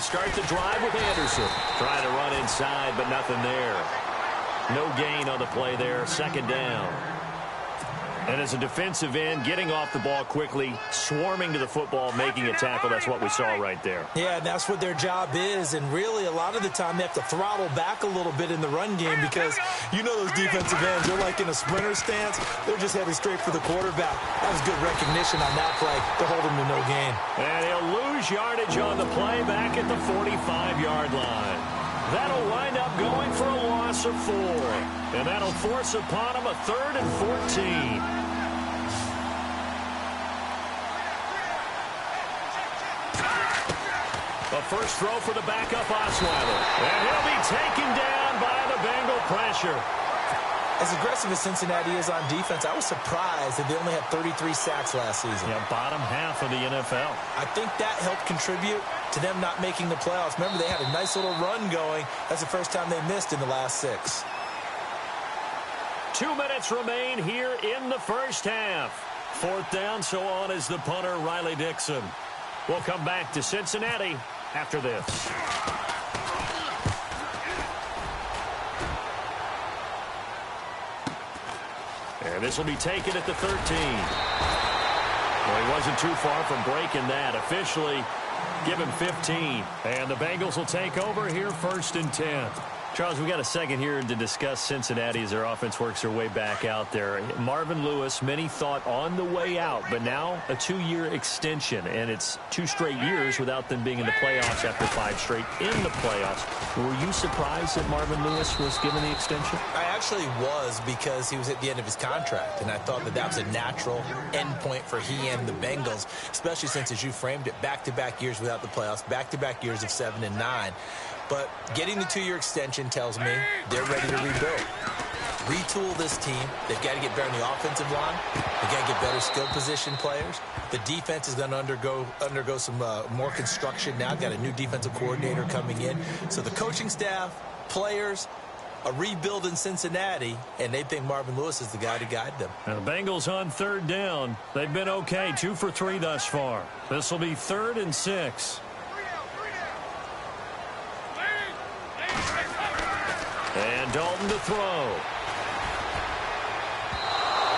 they start the drive with Anderson. Trying to run inside, but nothing there. No gain on the play there. Second down. And as a defensive end, getting off the ball quickly, swarming to the football, making a tackle, that's what we saw right there. Yeah, that's what their job is. And really, a lot of the time, they have to throttle back a little bit in the run game because you know those defensive ends, they're like in a sprinter stance. They're just headed straight for the quarterback. That was good recognition on that play to hold him to no gain. And he'll lose yardage on the play back at the 45-yard line. That'll wind up going for a loss of 4. And that'll force upon him a 3rd and 14. The first throw for the backup Osweiler. And he'll be taken down by the Bengal pressure. As aggressive as Cincinnati is on defense, I was surprised that they only had 33 sacks last season. Yeah, bottom half of the NFL. I think that helped contribute to them not making the playoffs. Remember, they had a nice little run going. That's the first time they missed in the last 6. 2 minutes remain here in the first half. 4th down, so on is the punter, Riley Dixon. We'll come back to Cincinnati after this. And this will be taken at the 13. Well, he wasn't too far from breaking that. Officially, give him 15. And the Bengals will take over here 1st and 10. Charles, we got a second here to discuss Cincinnati as their offense works their way back out there. Marvin Lewis, many thought on the way out, but now a 2-year extension, and it's 2 straight years without them being in the playoffs after 5 straight in the playoffs. Were you surprised that Marvin Lewis was given the extension? I actually was, because he was at the end of his contract, and I thought that that was a natural end point for he and the Bengals, especially since, as you framed it, back-to-back years without the playoffs, back-to-back years of 7 and 9. But getting the 2-year extension tells me they're ready to rebuild. Retool this team. They've got to get better in the offensive line. They've got to get better skill position players. The defense is going to undergo some more construction now. Got a new defensive coordinator coming in. So the coaching staff, players, a rebuild in Cincinnati, and they think Marvin Lewis is the guy to guide them. And the Bengals on 3rd down. They've been okay, 2 for 3 thus far. This will be 3rd and 6. And Dalton to throw.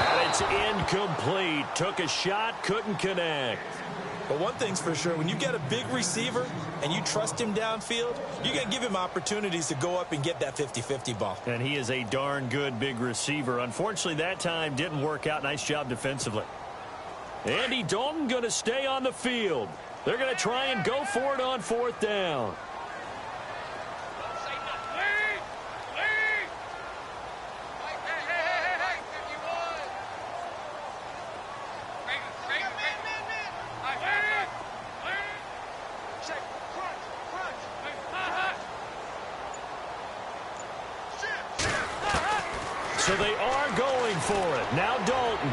And it's incomplete. Took a shot, couldn't connect. But one thing's for sure, when you get a big receiver and you trust him downfield, you're going to give him opportunities to go up and get that 50-50 ball. And he is a darn good big receiver. Unfortunately, that time didn't work out. Nice job defensively. Andy Dalton going to stay on the field. They're going to try and go for it on 4th down. So they are going for it. Now Dalton.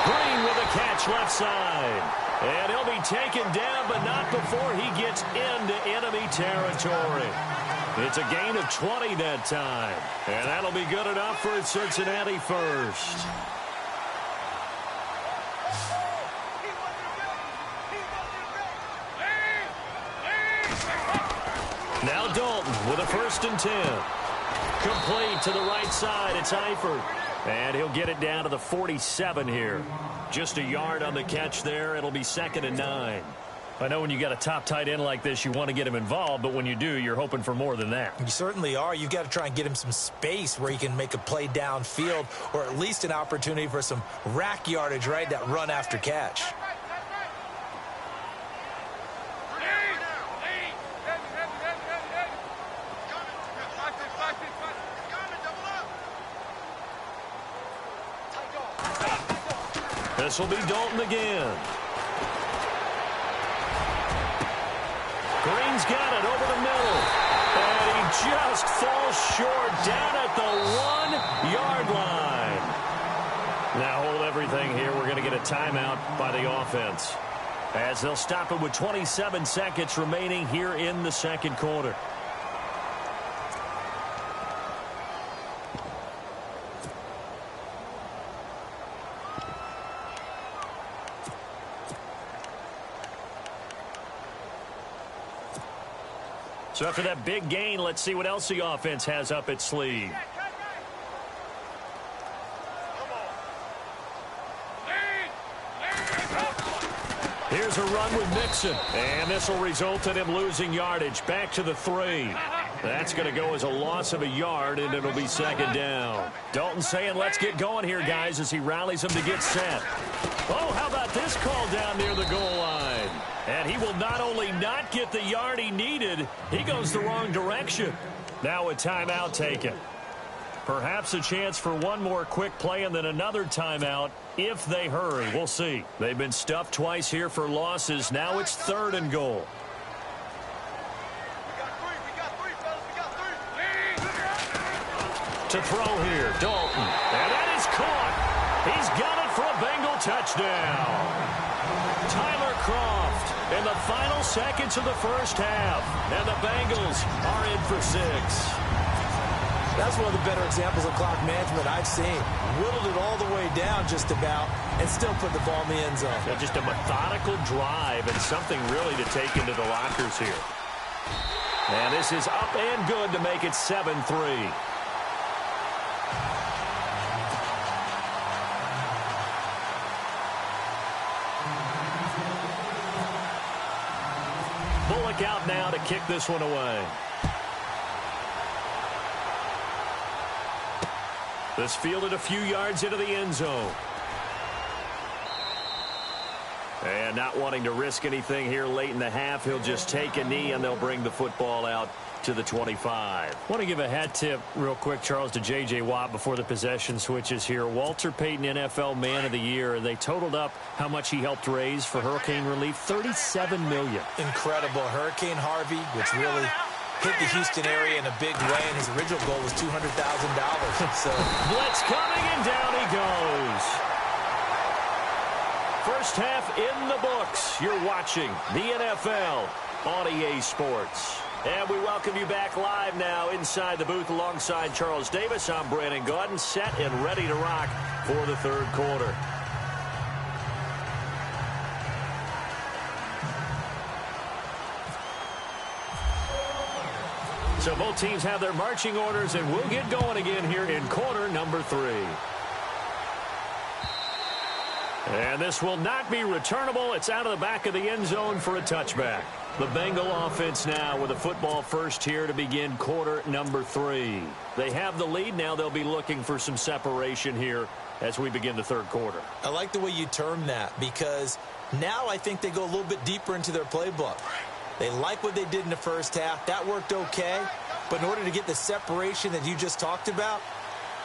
Green with a catch left side. And he'll be taken down, but not before he gets into enemy territory. It's a gain of 20 that time. And that'll be good enough for Cincinnati first. Now Dalton with a 1st and 10. Complete to the right side. It's Eifert. And he'll get it down to the 47 here. Just a yard on the catch there. It'll be 2nd and 9. I know when you got a top tight end like this, you want to get him involved, but when you do, you're hoping for more than that. You certainly are. You've got to try and get him some space where he can make a play downfield, or at least an opportunity for some rack yardage, right? That run after catch. This will be Dalton again. Green's got it over the middle. And he just falls short down at the 1-yard line. Now hold everything here. We're going to get a timeout by the offense, as they'll stop it with 27 seconds remaining here in the 2nd quarter. So after that big gain, let's see what else the offense has up its sleeve. Here's a run with Mixon, and this will result in him losing yardage back to the 3. That's going to go as a loss of a yard, and it'll be second down. Dalton saying, let's get going here, guys, as he rallies them to get set. Oh, how about this call down near the goal line? And he will not only not get the yard he needed, he goes the wrong direction. Now a timeout taken. Perhaps a chance for one more quick play and then another timeout if they hurry. We'll see. They've been stuffed twice here for losses. Now it's 3rd and goal. To throw here, Dalton. And that is caught. He's got it for a Bengal touchdown. Tyler Kroft in the final seconds of the first half. And the Bengals are in for 6. That's one of the better examples of clock management I've seen. Whittled it all the way down just about and still put the ball in the end zone. Yeah, just a methodical drive and something really to take into the lockers here. And this is up and good to make it 7-3. Bullock out now to kick this one away. This fielded a few yards into the end zone. And not wanting to risk anything here late in the half, he'll just take a knee and they'll bring the football out to the 25. Want to give a hat tip real quick, Charles, to J.J. Watt before the possession switches here. Walter Payton NFL Man of the Year. They totaled up how much he helped raise for hurricane relief, $37 million. Incredible. Hurricane Harvey, which really hit the Houston area in a big way, and his original goal was $200,000. So blitz coming, and down he goes. First half in the books. You're watching the NFL on EA Sports. And we welcome you back live now inside the booth alongside Charles Davis. I'm Brandon Gaudin, set and ready to rock for the third quarter. So both teams have their marching orders, and we'll get going again here in quarter number 3. And this will not be returnable. It's out of the back of the end zone for a touchback. The Bengal offense now with a football first here to begin quarter number 3. They have the lead. Now they'll be looking for some separation here as we begin the third quarter. I like the way you term that, because now I think they go a little bit deeper into their playbook. They like what they did in the first half. That worked okay. But in order to get the separation that you just talked about,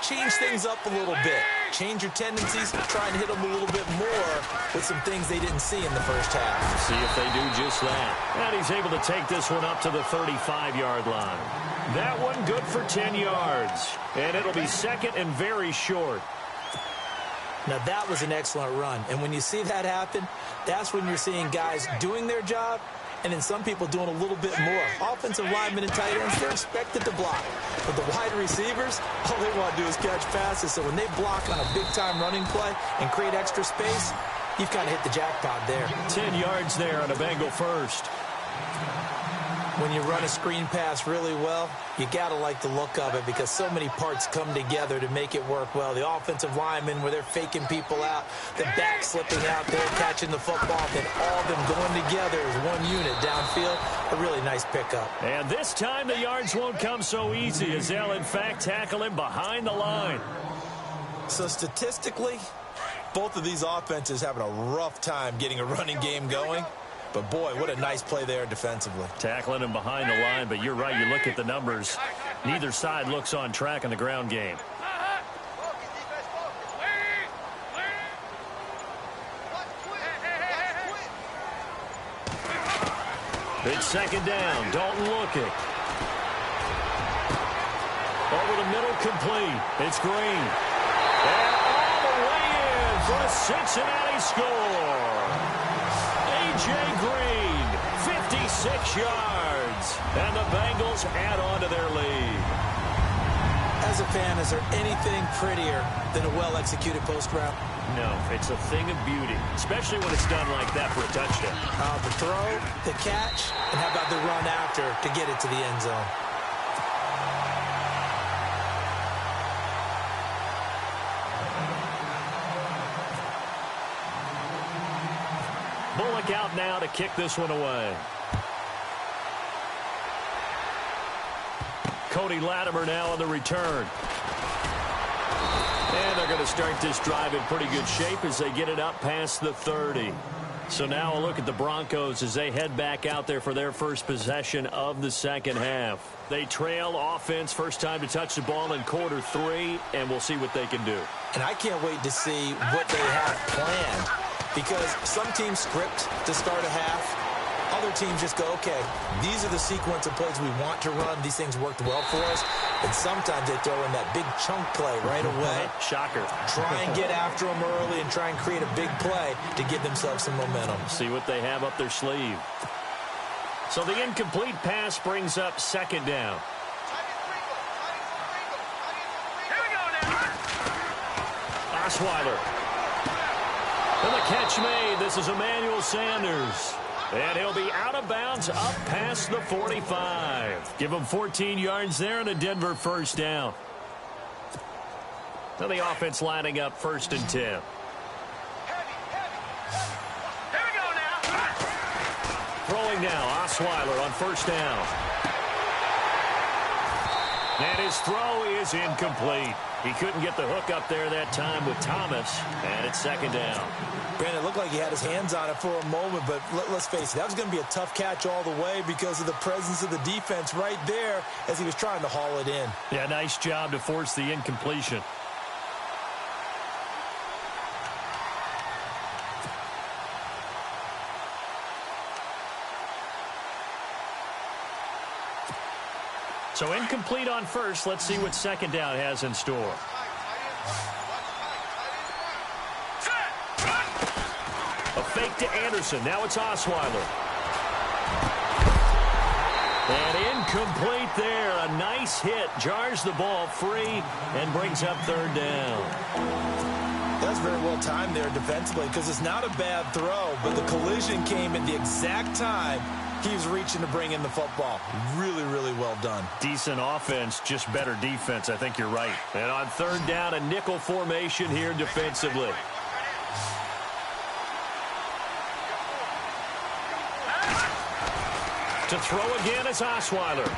change things up a little bit. Change your tendencies, try and hit them a little bit more with some things they didn't see in the first half. See if they do just that. And he's able to take this one up to the 35-yard line. That one good for 10 yards. And it'll be second and very short. Now, that was an excellent run. And when you see that happen, that's when you're seeing guys doing their job and then some people doing a little bit more. Offensive linemen and tight ends, they're expected to block. But the wide receivers, all they want to do is catch passes. So when they block on a big-time running play and create extra space, you've kind of hit the jackpot there. 10 yards there on a Bengal first. When you run a screen pass really well, you got to like the look of it because so many parts come together to make it work well. The offensive linemen, where they're faking people out, the back slipping out there, catching the football, then all of them going together as one unit downfield. A really nice pickup. And this time the yards won't come so easy as they'll, in fact, tackle him behind the line. So statistically, both of these offenses having a rough time getting a running game going. But, boy, what a nice play there defensively. Tackling him behind the line, but you're right. You look at the numbers. Neither side looks on track in the ground game. It's second down. Dalton looking. Over the middle, complete. It's Green. And all the way in for a Cincinnati score. A.J. Green, 56 yards, and the Bengals add on to their lead. As a fan, is there anything prettier than a well-executed post route? No, it's a thing of beauty, especially when it's done like that for a touchdown. The throw, the catch, and how about the run after? faster to get it to the end zone. Bullock out now to kick this one away. Cody Latimer now on the return. And they're going to start this drive in pretty good shape as they get it up past the 30. So now a look at the Broncos as they head back out there for their first possession of the second half. They trail offense, first time to touch the ball in quarter 3, and we'll see what they can do. And I can't wait to see what they have planned, because some teams script to start a half. Other teams just go, okay, these are the sequence of plays we want to run. These things worked well for us. And sometimes they throw in that big chunk play right away. Shocker. Try and get after them early and try and create a big play to give themselves some momentum. See what they have up their sleeve. So the incomplete pass brings up second down. Here we go now. Osweiler. And the catch made. This is Emmanuel Sanders. And he'll be out of bounds up past the 45. Give him 14 yards there and a Denver first down. Now the offense lining up first and 10. Here we go now. Throwing now, Osweiler on first down. And his throw is incomplete. He couldn't get the hook up there that time with Thomas. And it's second down. Brandon, it looked like he had his hands on it for a moment, but let's face it, that was going to be a tough catch all the way because of the presence of the defense right there as he was trying to haul it in. Yeah, nice job to force the incompletion. So incomplete on first. Let's see what second down has in store. A fake to Anderson. Now it's Osweiler. And incomplete there. A nice hit. Jars the ball free and brings up third down. That's very well timed there defensively because it's not a bad throw, but the collision came at the exact time he was reaching to bring in the football. Really, really well done. Decent offense, just better defense. I think you're right. And on third down, a nickel formation here defensively. To throw again is Osweiler.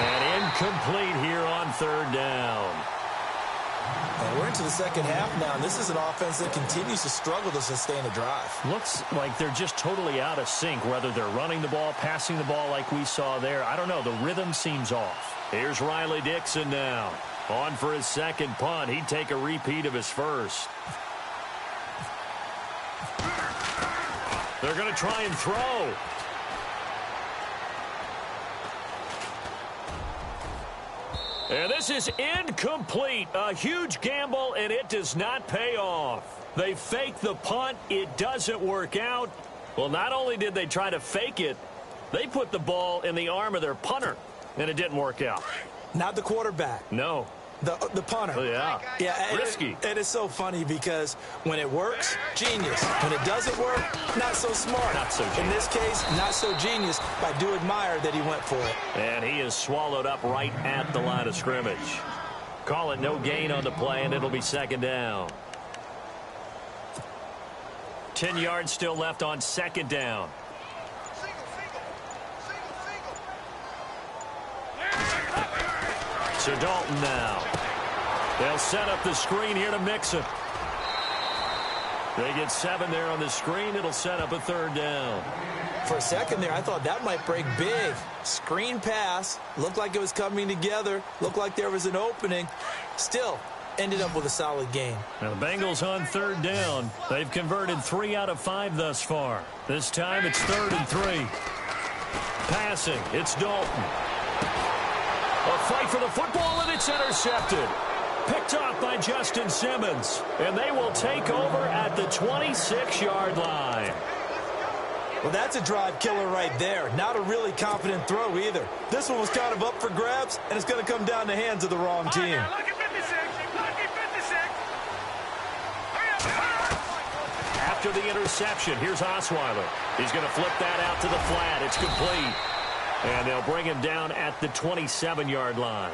And incomplete here on third down. We're into the second half now, and this is an offense that continues to struggle to sustain a drive. Looks like they're just totally out of sync, whether they're running the ball, passing the ball like we saw there. I don't know. The rhythm seems off. Here's Riley Dixon now. On for his second punt. He'd take a repeat of his first. They're going to try and throw. And this is incomplete. A huge gamble, and it does not pay off. They fake the punt. It doesn't work out. Well, not only did they try to fake it, they put the ball in the arm of their punter, and it didn't work out. Not the quarterback. No. The punter. Oh, yeah. Yeah, risky. It is so funny because when it works, genius. When it doesn't work, not so smart. Not so genius. In this case, not so genius. I do admire that he went for it. And he is swallowed up right at the line of scrimmage. Call it no gain on the play, and it'll be second down. 10 yards still left on second down. To Dalton now. They'll set up the screen here to Mixon. They get 7 there on the screen. It'll set up a third down. For a second there, I thought that might break big. Screen pass. Looked like it was coming together. Looked like there was an opening. Still, ended up with a solid gain. Now the Bengals on third down. They've converted 3 out of 5 thus far. This time it's 3rd and 3. Passing. It's Dalton. A fight for the football, and it's intercepted. Picked off by Justin Simmons. And they will take over at the 26-yard line. Well, that's a drive killer right there. Not a really confident throw either. This one was kind of up for grabs, and it's going to come down the hands of the wrong team. Right, look at 56. Look at 56. After the interception, here's Osweiler. He's going to flip that out to the flat. It's complete. And they'll bring him down at the 27-yard line.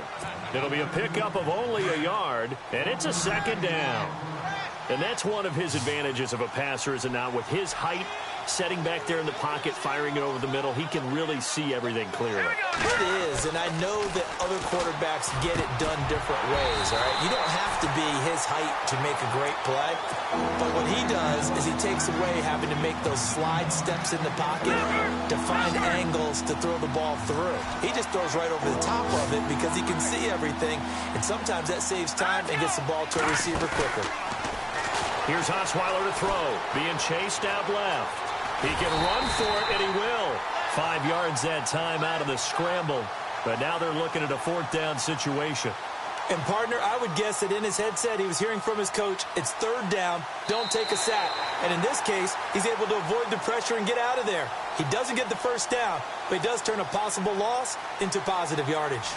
It'll be a pickup of only a yard, and it's a second down. And that's one of his advantages of a passer, is it not? With his height, setting back there in the pocket, firing it over the middle, he can really see everything clearly. It is, and I know that other quarterbacks get it done different ways, all right? You don't have to be his height to make a great play, but what he does is he takes away having to make those slide steps in the pocket to find angles to throw the ball through. He just throws right over the top of it because he can see everything, and sometimes that saves time and gets the ball to a receiver quicker. Here's Osweiler to throw, being chased out left. He can run for it, and he will. 5 yards that time out of the scramble. But now they're looking at a fourth down situation. And, partner, I would guess that in his headset he was hearing from his coach, it's third down, don't take a sack. And in this case, he's able to avoid the pressure and get out of there. He doesn't get the first down, but he does turn a possible loss into positive yardage.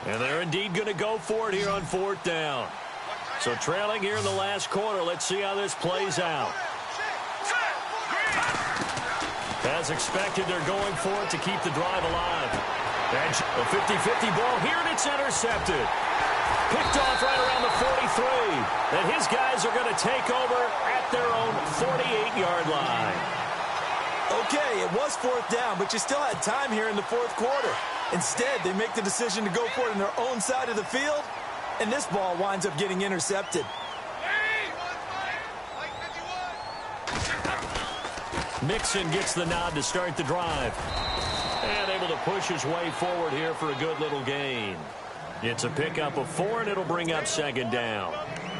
And they're indeed going to go for it here on fourth down. So trailing here in the last quarter. Let's see how this plays out. As expected, they're going for it to keep the drive alive. And a 50-50 ball here, and it's intercepted. Picked off right around the 43. And his guys are going to take over at their own 48-yard line. Okay, it was fourth down, but you still had time here in the fourth quarter. Instead, they make the decision to go for it on their own side of the field, and this ball winds up getting intercepted. Mixon gets the nod to start the drive. And able to push his way forward here for a good little gain. It's a pickup of 4, and it'll bring up second down.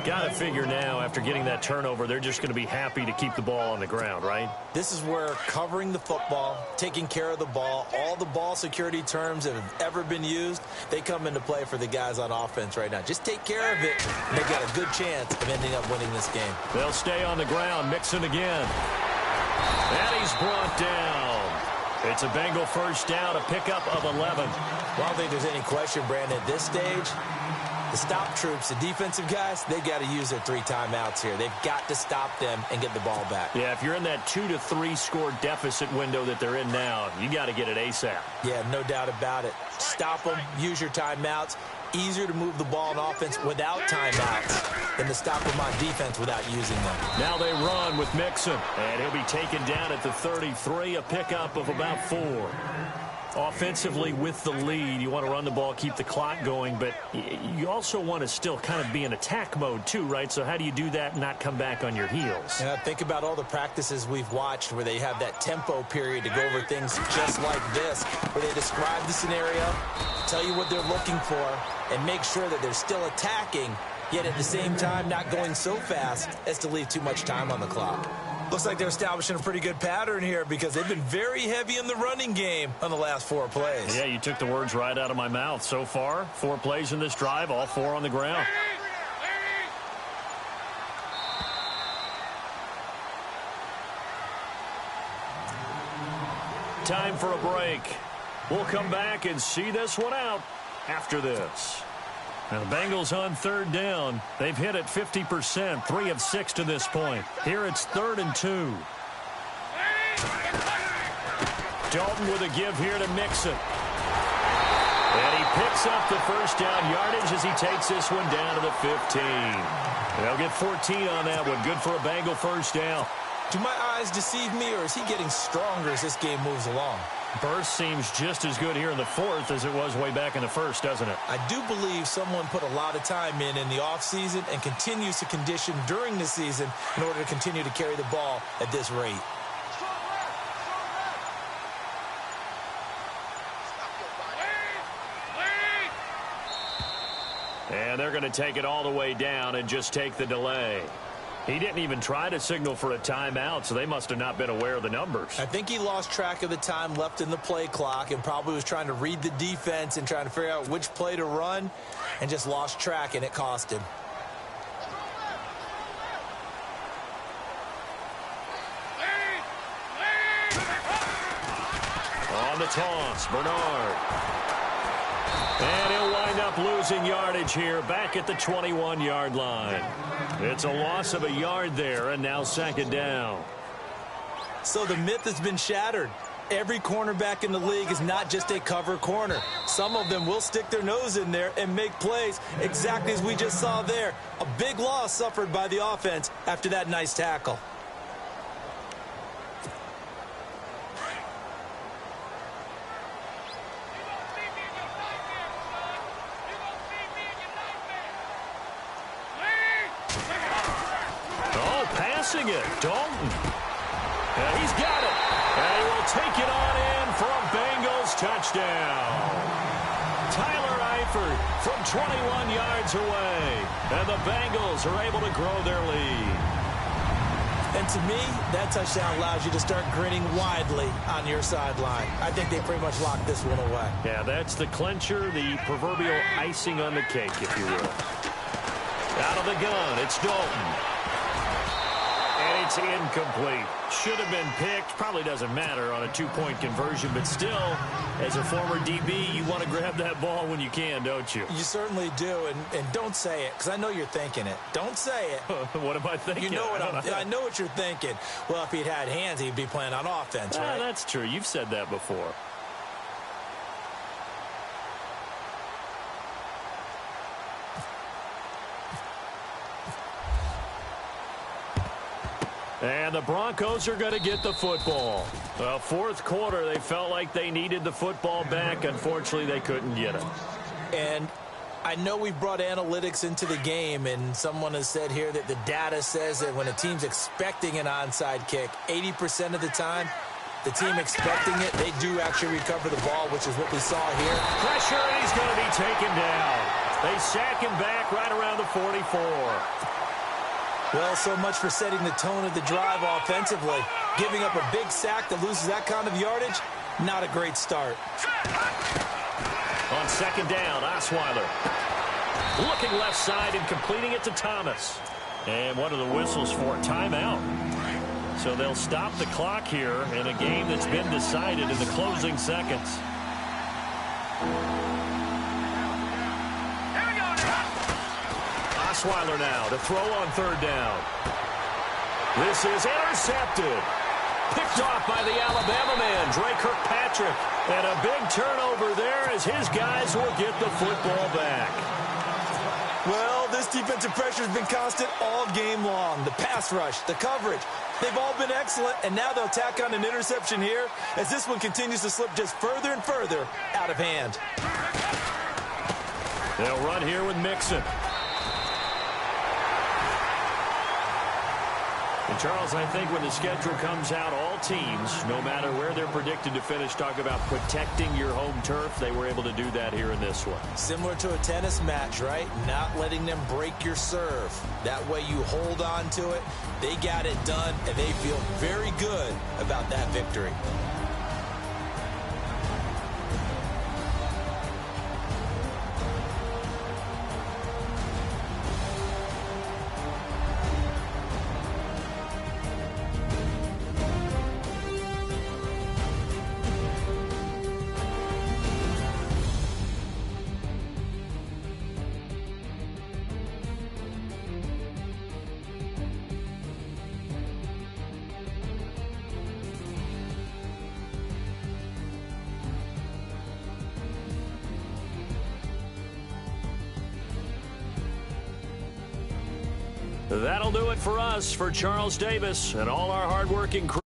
Got to figure now, after getting that turnover, they're just going to be happy to keep the ball on the ground, right? This is where covering the football, taking care of the ball, all the ball security terms that have ever been used, they come into play for the guys on offense right now. Just take care of it, and they've got a good chance of ending up winning this game. They'll stay on the ground. Mixon again. And he's brought down. It's a Bengal first down, a pickup of 11. Well, I don't think there's any question, Brandon, at this stage, the stop troops, the defensive guys, they've got to use their 3 timeouts here. They've got to stop them and get the ball back. Yeah, if you're in that 2 to 3 score deficit window that they're in now, you got to get it ASAP. Yeah, no doubt about it. Stop them, use your timeouts. Easier to move the ball on offense without timeouts than to stop them on defense without using them. Now they run with Mixon, and he'll be taken down at the 33, a pickup of about 4. Offensively, with the lead, you want to run the ball, keep the clock going, but you also want to still kind of be in attack mode too, right? So how do you do that and not come back on your heels? Yeah, think about all the practices we've watched where they have that tempo period to go over things just like this, where they describe the scenario, tell you what they're looking for, and make sure that they're still attacking, yet at the same time not going so fast as to leave too much time on the clock. Looks like they're establishing a pretty good pattern here because they've been very heavy in the running game on the last 4 plays. Yeah, you took the words right out of my mouth. So far, 4 plays in this drive, all 4 on the ground. Time for a break. We'll come back and see this one out after this. Now the Bengals on third down. They've hit it 50%, 3 of 6 to this point. Here it's 3rd and 2. Dalton with a give here to Mixon. And he picks up the first down yardage as he takes this one down to the 15. They'll get 14 on that one. Good for a Bengal first down. Do my eyes deceive me, or is he getting stronger as this game moves along? Burst seems just as good here in the 4th as it was way back in the 1st, doesn't it? I do believe someone put a lot of time in the offseason and continues to condition during the season in order to continue to carry the ball at this rate. And they're going to take it all the way down and just take the delay. He didn't even try to signal for a timeout, so they must have not been aware of the numbers. I think he lost track of the time left in the play clock and probably was trying to read the defense and trying to figure out which play to run and just lost track, and it cost him. the toss, Bernard. And he'll wind up losing yardage here back at the 21-yard line. It's a loss of a yard there, and now second down. So the myth has been shattered. Every cornerback in the league is not just a cover corner. Some of them will stick their nose in there and make plays exactly as we just saw there. A big loss suffered by the offense after that nice tackle. Oh, passing it. Dalton. And he's got it. And he will take it on in for a Bengals touchdown. Tyler Eifert from 21 yards away. And the Bengals are able to grow their lead. And to me, that touchdown allows you to start grinning widely on your sideline. I think they pretty much locked this one away. Yeah, that's the clincher, the proverbial icing on the cake, if you will. Out of the gun, it's Dalton. And it's incomplete. Should have been picked. Probably doesn't matter on a two-point conversion, but still, as a former DB, you want to grab that ball when you can, don't you? You certainly do, and don't say it, because I know you're thinking it. Don't say it. What am I thinking? You know what I know what you're thinking. Well, if he'd had hands, he'd be playing on offense, right? That's true. You've said that before. And the Broncos are going to get the football. Well, fourth quarter, they felt like they needed the football back. Unfortunately, they couldn't get it. And I know we brought analytics into the game, and someone has said here that the data says that when a team's expecting an onside kick, 80% of the time, the team expecting it, they do actually recover the ball, which is what we saw here. Pressure, and he's going to be taken down. They sack him back right around the 44. Well, so much for setting the tone of the drive offensively. Giving up a big sack that loses that kind of yardage, not a great start. On second down, Osweiler. Looking left side and completing it to Thomas. And what are the whistles for? Timeout. So they'll stop the clock here in a game that's been decided in the closing seconds. Osweiler now to throw on third down. This is intercepted. Picked off by the Alabama man, Dre Kirkpatrick. And a big turnover there as his guys will get the football back. Well, this defensive pressure has been constant all game long. The pass rush, the coverage, they've all been excellent, and now they'll tack on an interception here as this one continues to slip just further and further out of hand. They'll run here with Mixon. And Charles, I think when the schedule comes out, all teams, no matter where they're predicted to finish, talk about protecting your home turf. They were able to do that here in this one. Similar to a tennis match, right? Not letting them break your serve. That way you hold on to it. They got it done, and they feel very good about that victory. That'll do it for us. For Charles Davis and all our hardworking crew.